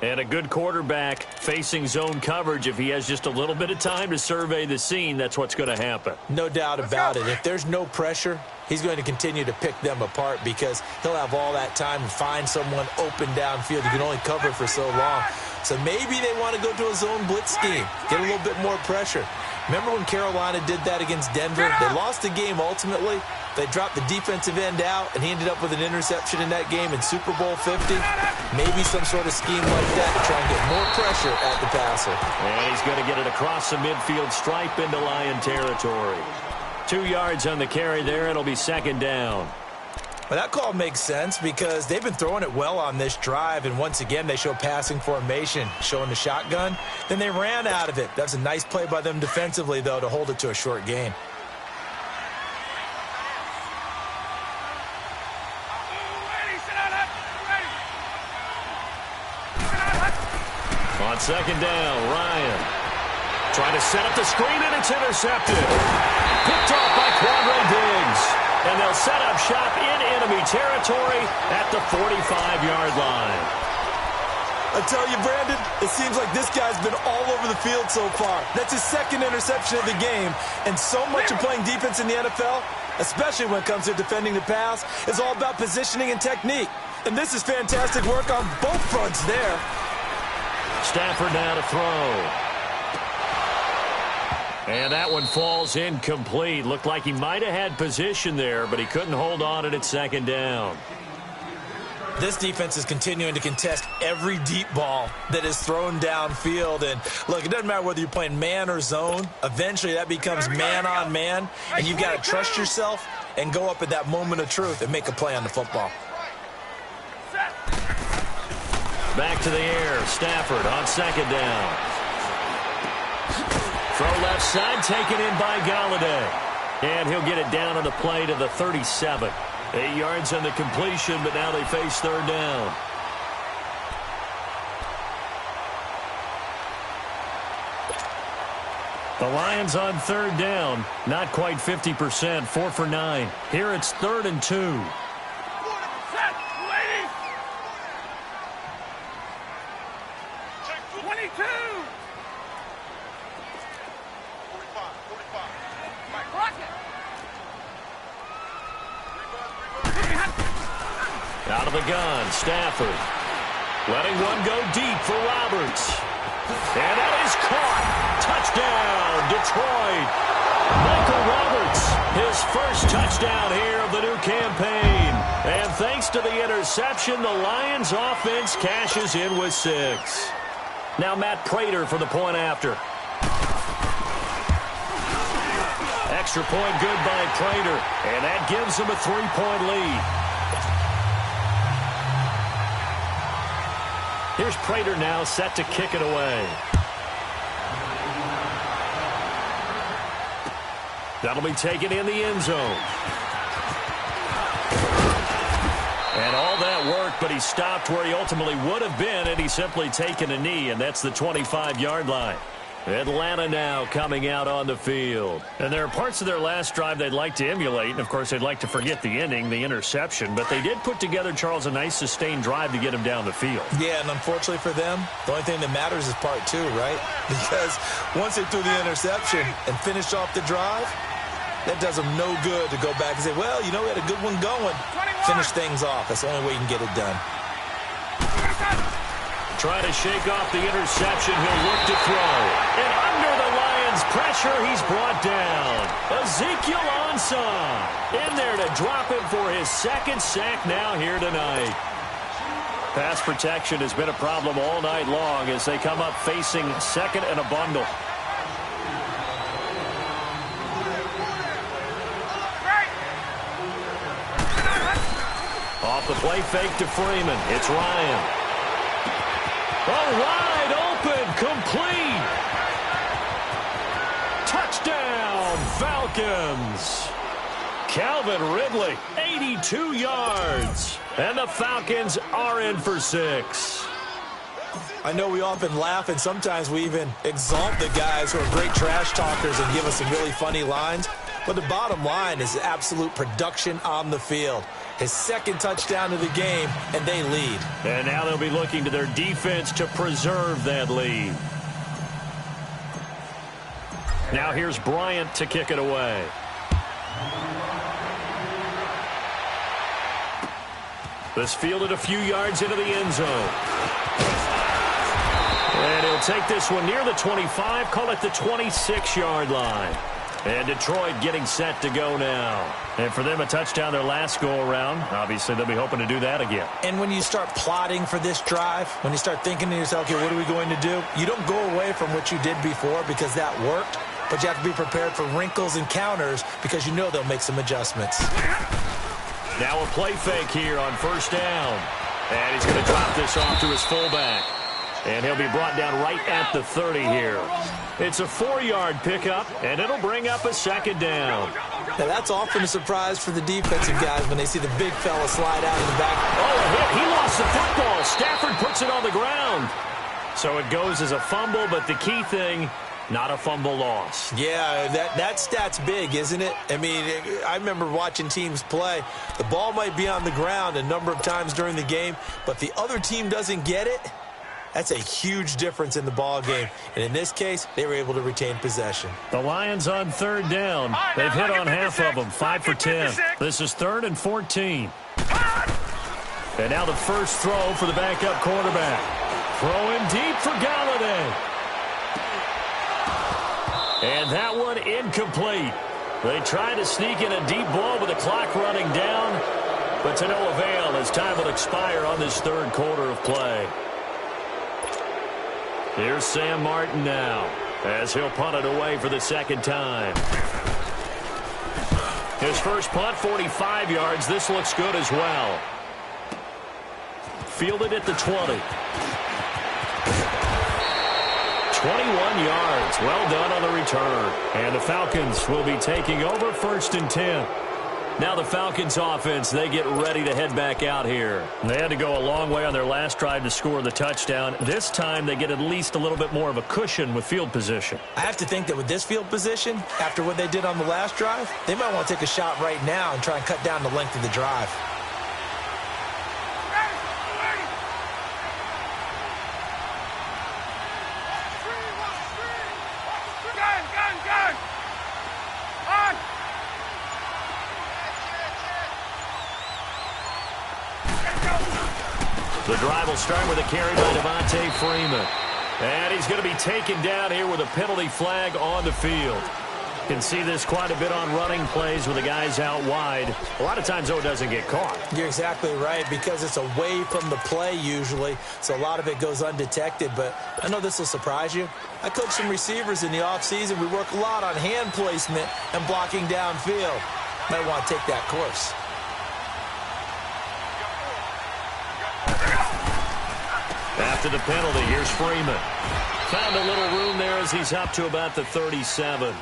And a good quarterback facing zone coverage. If he has just a little bit of time to survey the scene, that's what's going to happen. No doubt about it. If there's no pressure, he's going to continue to pick them apart because he'll have all that time to find someone open downfield. You can only cover for so long. So maybe they want to go to a zone blitz scheme, get a little bit more pressure. Remember when Carolina did that against Denver? They lost the game ultimately. They dropped the defensive end out, and he ended up with an interception in that game in Super Bowl 50. Maybe some sort of scheme like that to try and get more pressure at the passer. And he's going to get it across the midfield stripe into Lion territory. 2 yards on the carry there. It'll be second down. Well, that call makes sense because they've been throwing it well on this drive, and once again they show passing formation, showing the shotgun. Then they ran out of it. That's a nice play by them defensively, though, to hold it to a short gain. On second down, Ryan trying to set up the screen, and it's intercepted. Picked off by Quandre Diggs. And they'll set up shop in enemy territory at the 45-yard line. I tell you, Brandon, it seems like this guy's been all over the field so far. That's his second interception of the game. And so much of playing defense in the NFL, especially when it comes to defending the pass, is all about positioning and technique. And this is fantastic work on both fronts there. Stafford now to throw. And that one falls incomplete. Looked like he might have had position there, but he couldn't hold on at second down. This defense is continuing to contest every deep ball that is thrown downfield. And, look, it doesn't matter whether you're playing man or zone. Eventually that becomes man-on-man, and you've got to trust yourself and go up at that moment of truth and make a play on the football. Back to the air. Stafford on second down. Throw left side, taken in by Galladay. And he'll get it down on the play to the 37. 8 yards on the completion, but now they face third down. The Lions on third down, not quite 50%, 4 for 9. Here it's 3rd and 2. Out of the gun, Stafford. Letting one go deep for Roberts. And that is caught. Touchdown, Detroit. Michael Roberts, his first touchdown here of the new campaign. And thanks to the interception, the Lions offense cashes in with 6. Now Matt Prater for the point after. Extra point good by Prater. And that gives them a 3-point lead. Here's Prater now set to kick it away. That'll be taken in the end zone. And all that work, but he stopped where he ultimately would have been, and he's simply taken a knee, and that's the 25-yard line. Atlanta now coming out on the field. And there are parts of their last drive they'd like to emulate, and of course they'd like to forget the ending, the interception, but they did put together, Charles, a nice sustained drive to get him down the field. Yeah, and unfortunately for them, the only thing that matters is part 2, right? Because once they threw the interception and finished off the drive, that does them no good to go back and say, well, you know, we had a good one going. Finish things off. That's the only way you can get it done. Trying to shake off the interception. He'll look to throw. And under the Lions' pressure, he's brought down. Ezekiel Ansah in there to drop him for his 2nd sack now here tonight. Pass protection has been a problem all night long as they come up facing 2nd and a bundle. Off the play fake to Freeman. It's Ryan. Oh, wide open, complete. Falcons. Calvin Ridley, 82 yards. And the Falcons are in for 6. I know we often laugh, and sometimes we even exalt the guys who are great trash talkers and give us some really funny lines. But the bottom line is absolute production on the field. His second touchdown of the game, and they lead. And now they'll be looking to their defense to preserve that lead. Now here's Bryant to kick it away. This fielded a few yards into the end zone. And he'll take this one near the 25, call it the 26-yard line. And Detroit getting set to go now. And for them, a touchdown their last go-around. Obviously, they'll be hoping to do that again. And when you start plotting for this drive, when you start thinking to yourself, okay, what are we going to do? You don't go away from what you did before because that worked, but you have to be prepared for wrinkles and counters because you know they'll make some adjustments. Now a play fake here on first down. And he's going to drop this off to his fullback. And he'll be brought down right at the 30 here. It's a 4-yard pickup, and it'll bring up a second down. Now, that's often a surprise for the defensive guys when they see the big fella slide out in the back. Oh, a hit. He lost the football. Stafford puts it on the ground. So it goes as a fumble, but the key thing, not a fumble loss. Yeah, that stat's big, isn't it? I mean, I remember watching teams play. The ball might be on the ground a number of times during the game, but the other team doesn't get it. That's a huge difference in the ball game. And in this case, they were able to retain possession. The Lions on third down. They've hit on half of them, 5 for 10. This is 3rd and 14. And now the first throw for the backup quarterback. Throwing deep for Galladay. And that one incomplete. They try to sneak in a deep ball with the clock running down, but to no avail as time will expire on this third quarter of play. Here's Sam Martin now as he'll punt it away for the second time. His first punt, 45 yards. This looks good as well. Fielded at the 20. 21 yards. Well done on the return. And the Falcons will be taking over 1st and 10. Now the Falcons offense, they get ready to head back out here. They had to go a long way on their last drive to score the touchdown. This time they get at least a little bit more of a cushion with field position. I have to think that with this field position, after what they did on the last drive, they might want to take a shot right now and try and cut down the length of the drive. The drive will start with a carry by Devontae Freeman. And he's going to be taken down here with a penalty flag on the field. You can see this quite a bit on running plays with the guys out wide. A lot of times, though, it doesn't get caught. You're exactly right, because it's away from the play usually, so a lot of it goes undetected. But I know this will surprise you. I coach some receivers in the offseason. We work a lot on hand placement and blocking downfield. Might want to take that course. After the penalty, here's Freeman. Found a little room there as he's up to about the 37.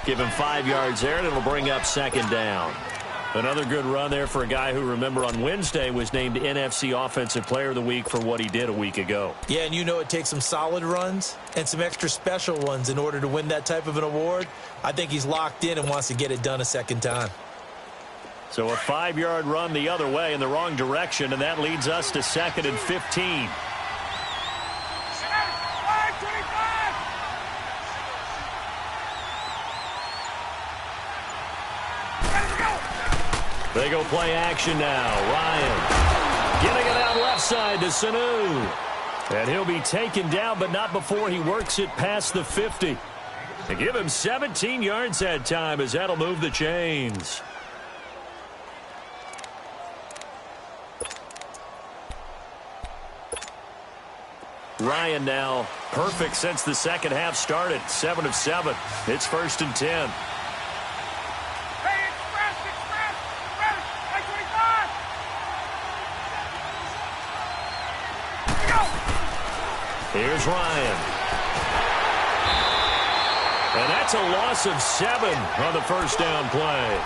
Give him 5 yards there, and it'll bring up second down. Another good run there for a guy who, remember, on Wednesday was named NFC Offensive Player of the Week for what he did a week ago. Yeah, and you know it takes some solid runs and some extra special ones in order to win that type of an award. I think he's locked in and wants to get it done a second time. So a 5-yard run the other way in the wrong direction, and that leads us to 2nd and 15. They go play action now. Ryan getting it out left side to Sanu. And he'll be taken down, but not before he works it past the 50. They give him 17 yards that time as that'll move the chains. Ryan now perfect since the second half started. 7 of 7. It's 1st and 10. Here's Ryan. And that's a loss of 7 on the first down play.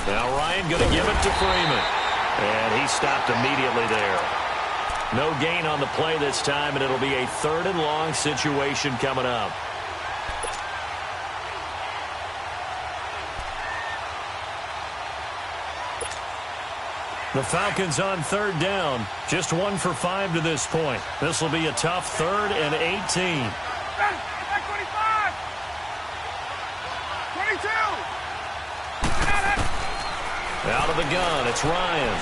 Now Ryan going to give it to Freeman. And he stopped immediately there. No gain on the play this time, and it'll be a 3rd and long situation coming up. The Falcons on 3rd down. Just 1 for 5 to this point. This will be a tough 3rd and 18. 22. Out of the gun, it's Ryan.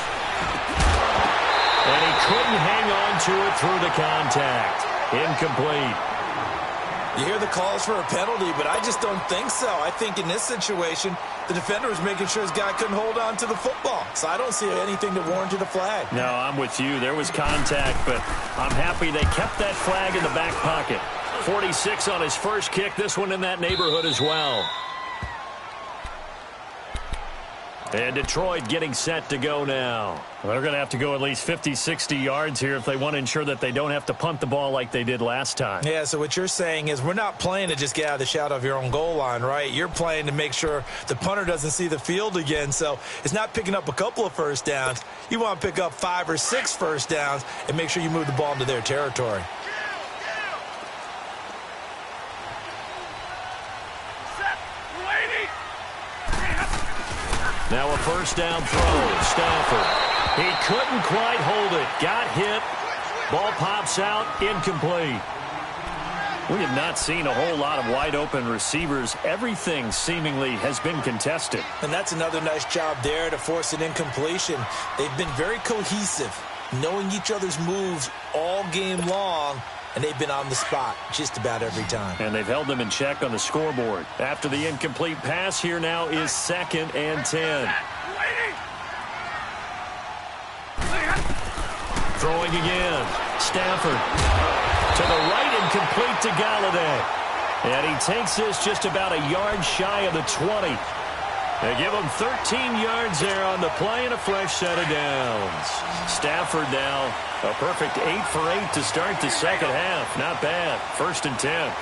And he couldn't hang on to it through the contact. Incomplete. You hear the calls for a penalty, but I just don't think so. I think in this situation, the defender was making sure his guy couldn't hold on to the football. So I don't see anything that warranted a flag. No, I'm with you. There was contact, but I'm happy they kept that flag in the back pocket. 46 on his first kick. This one in that neighborhood as well. And Detroit getting set to go now. Well, they're going to have to go at least 50, 60 yards here if they want to ensure that they don't have to punt the ball like they did last time. Yeah, so what you're saying is we're not playing to just get out of the shadow of your own goal line, right? You're playing to make sure the punter doesn't see the field again. So it's not picking up a couple of first downs. You want to pick up 5 or 6 first downs and make sure you move the ball into their territory. Now a first down throw. Stafford. He couldn't quite hold it. Got hit. Ball pops out. Incomplete. We have not seen a whole lot of wide open receivers. Everything seemingly has been contested. And that's another nice job there to force an incompletion. They've been very cohesive, knowing each other's moves all game long. And they've been on the spot just about every time. And they've held them in check on the scoreboard. After the incomplete pass, here now is 2nd and 10. Throwing again. Stafford. To the right and complete to Galladay. And he takes this just about a yard shy of the 20. They give him 13 yards there on the play and a fresh set of downs. Stafford now a perfect 8 for 8 to start the second half. Not bad. 1st and 10.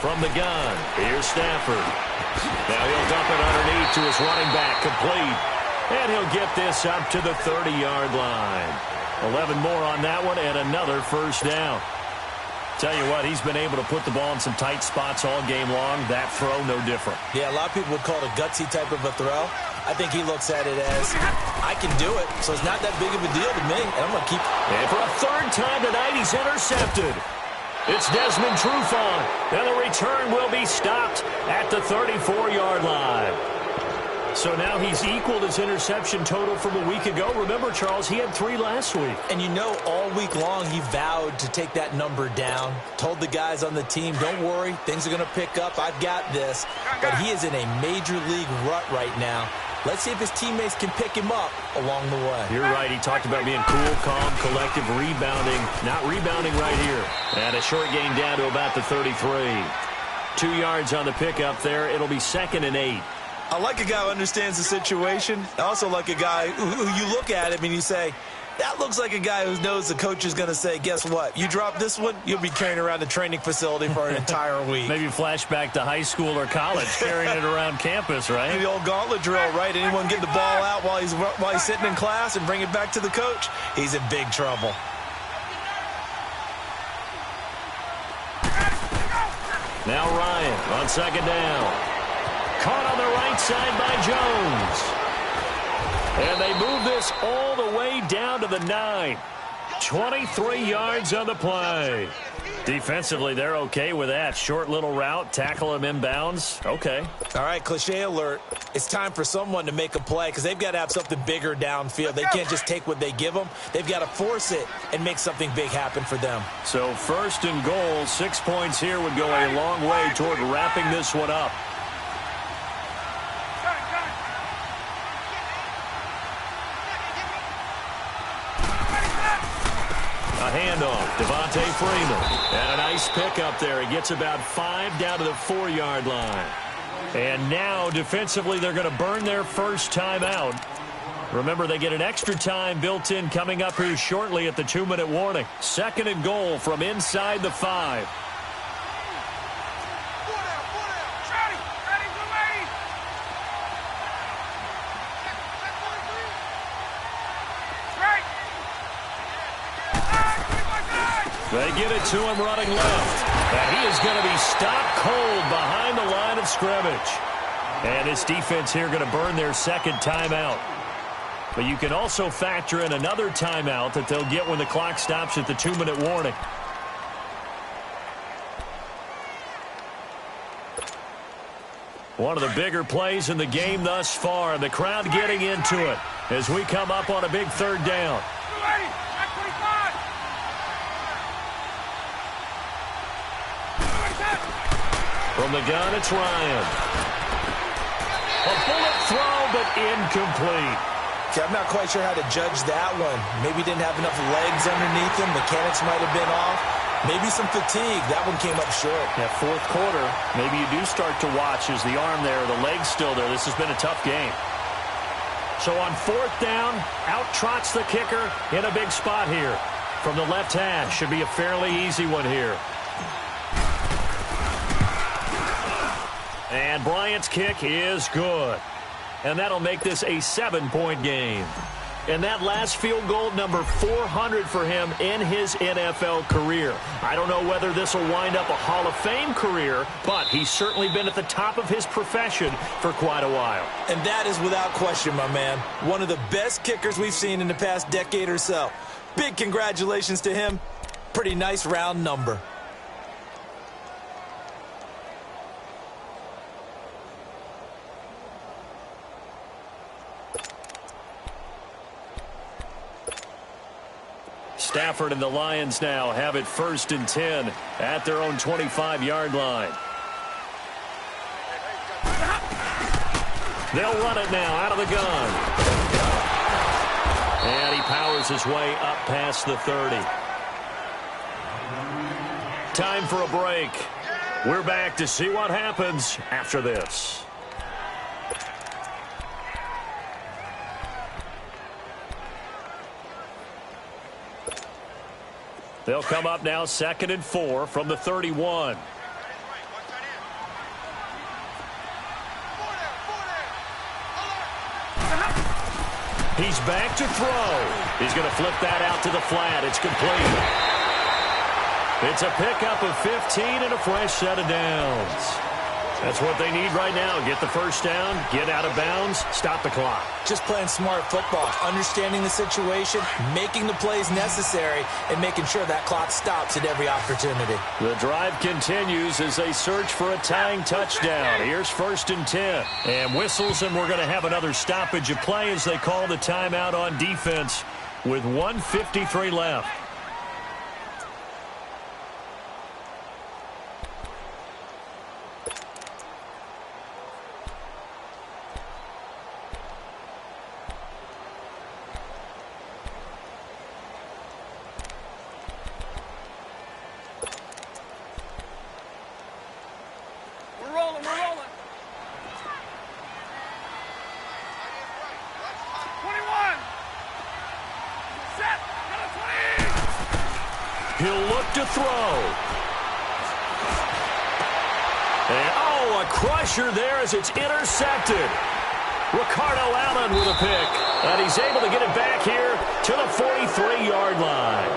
From the gun, here's Stafford. Now he'll dump it underneath to his running back, complete. And he'll get this up to the 30-yard line. 11 more on that one and another first down. Tell you what, he's been able to put the ball in some tight spots all game long. That throw, no different. Yeah, a lot of people would call it a gutsy type of a throw. I think he looks at it as, I can do it, so it's not that big of a deal to me, and I'm going to keep. And for a 3rd time tonight, he's intercepted. It's Desmond Trufant, and the return will be stopped at the 34-yard line. So now he's equaled his interception total from a week ago. Remember, Charles, he had 3 last week. And you know, all week long he vowed to take that number down. Told the guys on the team, don't worry, things are going to pick up. I've got this. But he is in a major league rut right now. Let's see if his teammates can pick him up along the way. You're right. He talked about being cool, calm, collective, rebounding. Not rebounding right here. And a short gain down to about the 33. 2 yards on the pickup there. It'll be 2nd and 8. I like a guy who understands the situation. I also like a guy who you look at him and you say, that looks like a guy who knows the coach is going to say, guess what? You drop this one, you'll be carrying around the training facility for an entire week. Maybe flashback to high school or college, carrying it around campus, right? The old gauntlet drill, right? Anyone get the ball out while he's sitting in class and bring it back to the coach? He's in big trouble. Now Ryan on 2nd down. Caught on the right side by Jones. And they move this all the way down to the 9. 23 yards on the play. Defensively, they're okay with that. Short little route, tackle him inbounds. Okay. All right, cliche alert. It's time for someone to make a play because they've got to have something bigger downfield. They can't just take what they give them. They've got to force it and make something big happen for them. So 1st and goal, 6 points here would go a long way toward wrapping this one up. A handoff, Devontae Freeman. And a nice pickup there. He gets about 5 down to the 4-yard line. And now, defensively, they're going to burn their first timeout. Remember, they get an extra time built in coming up here shortly at the 2-minute warning. 2nd and goal from inside the 5. They get it to him running left. And he is going to be stopped cold behind the line of scrimmage. And this defense here going to burn their 2nd timeout. But you can also factor in another timeout that they'll get when the clock stops at the 2-minute warning. One of the bigger plays in the game thus far. The crowd getting into it as we come up on a big 3rd down. From the gun, it's Ryan. A bullet throw, but incomplete. Okay, I'm not quite sure how to judge that one. Maybe didn't have enough legs underneath him. Mechanics might have been off. Maybe some fatigue. That one came up short. That 4th quarter, maybe you do start to watch as the arm there, the leg's still there. This has been a tough game. So on 4th down, out trots the kicker in a big spot here. From the left hash, should be a fairly easy one here. And Bryant's kick is good. And that'll make this a 7-point game. And that last field goal, number 400 for him in his NFL career. I don't know whether this will wind up a Hall of Fame career, but he's certainly been at the top of his profession for quite a while. And that is without question, my man. One of the best kickers we've seen in the past decade or so. Big congratulations to him. Pretty nice round number. Stafford and the Lions now have it 1st and 10 at their own 25-yard line. They'll run it now out of the gun. And he powers his way up past the 30. Time for a break. We're back to see what happens after this. They'll come up now 2nd and 4 from the 31. He's back to throw. He's going to flip that out to the flat. It's complete. It's a pickup of 15 and a fresh set of downs. That's what they need right now. Get the first down, get out of bounds, stop the clock. Just playing smart football, understanding the situation, making the plays necessary, and making sure that clock stops at every opportunity. The drive continues as they search for a tying touchdown. Here's 1st and 10. And whistles, and we're going to have another stoppage of play as they call the timeout on defense with 1:53 left. He'll look to throw. And, oh, a crusher there as it's intercepted. Ricardo Allen with a pick. And he's able to get it back here to the 43-yard line.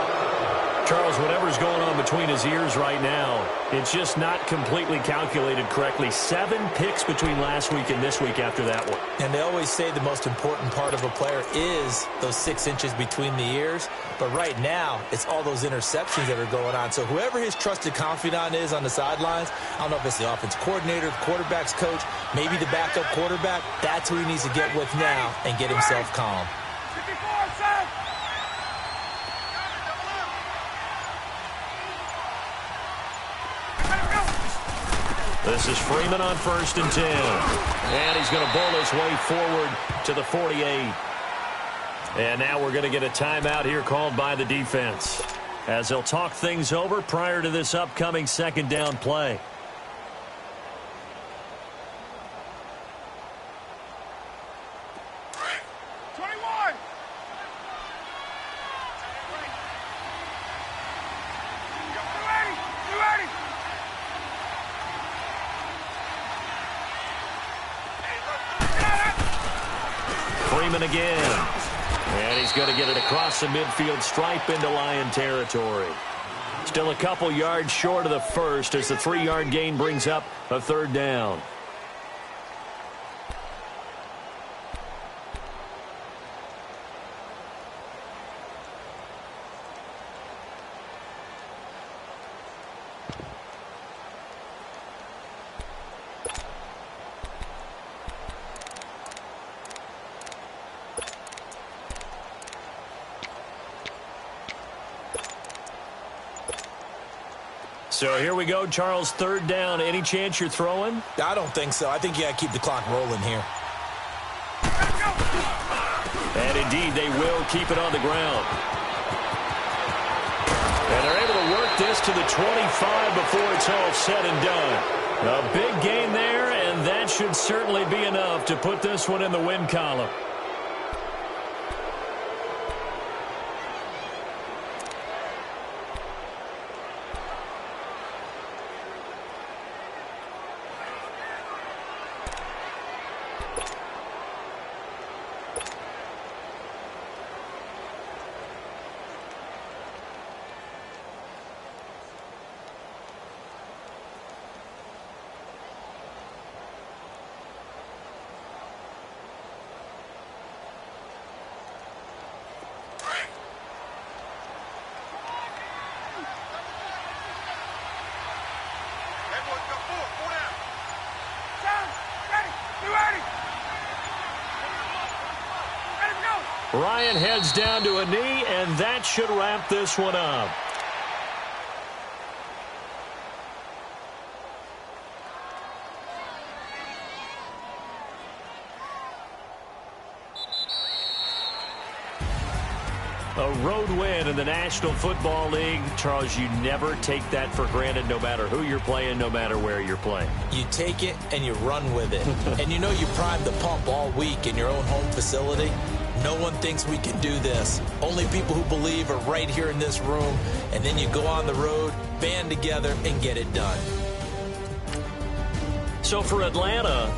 Charles, whatever's going on between his ears right now, it's just not completely calculated correctly. 7 picks between last week and this week after that one. And they always say the most important part of a player is those 6 inches between the ears. But right now, it's all those interceptions that are going on. So whoever his trusted confidant is on the sidelines, I don't know if it's the offense coordinator, the quarterback's coach, maybe the backup quarterback, that's who he needs to get with now and get himself calm. 54, set. This is Freeman on 1st and 10. And he's going to bowl his way forward to the 48. And now we're going to get a timeout here called by the defense, as they'll talk things over prior to this upcoming 2nd down play. Freeman again. And he's going to get it across the midfield stripe into Lion territory. Still a couple yards short of the first as the 3-yard gain brings up a 3rd down. So here we go, Charles, 3rd down. Any chance you're throwing? I don't think so. I think you got to keep the clock rolling here. And indeed, they will keep it on the ground. And they're able to work this to the 25 before it's all said and done. A big gain there, and that should certainly be enough to put this one in the win column. Ryan heads down to a knee, and that should wrap this one up. A road win in the National Football League. Charles, you never take that for granted, no matter who you're playing, no matter where you're playing. You take it and you run with it. And you know you primed the pump all week in your own home facility. No one thinks we can do this. Only people who believe are right here in this room. And then you go on the road, band together, and get it done. So for Atlanta,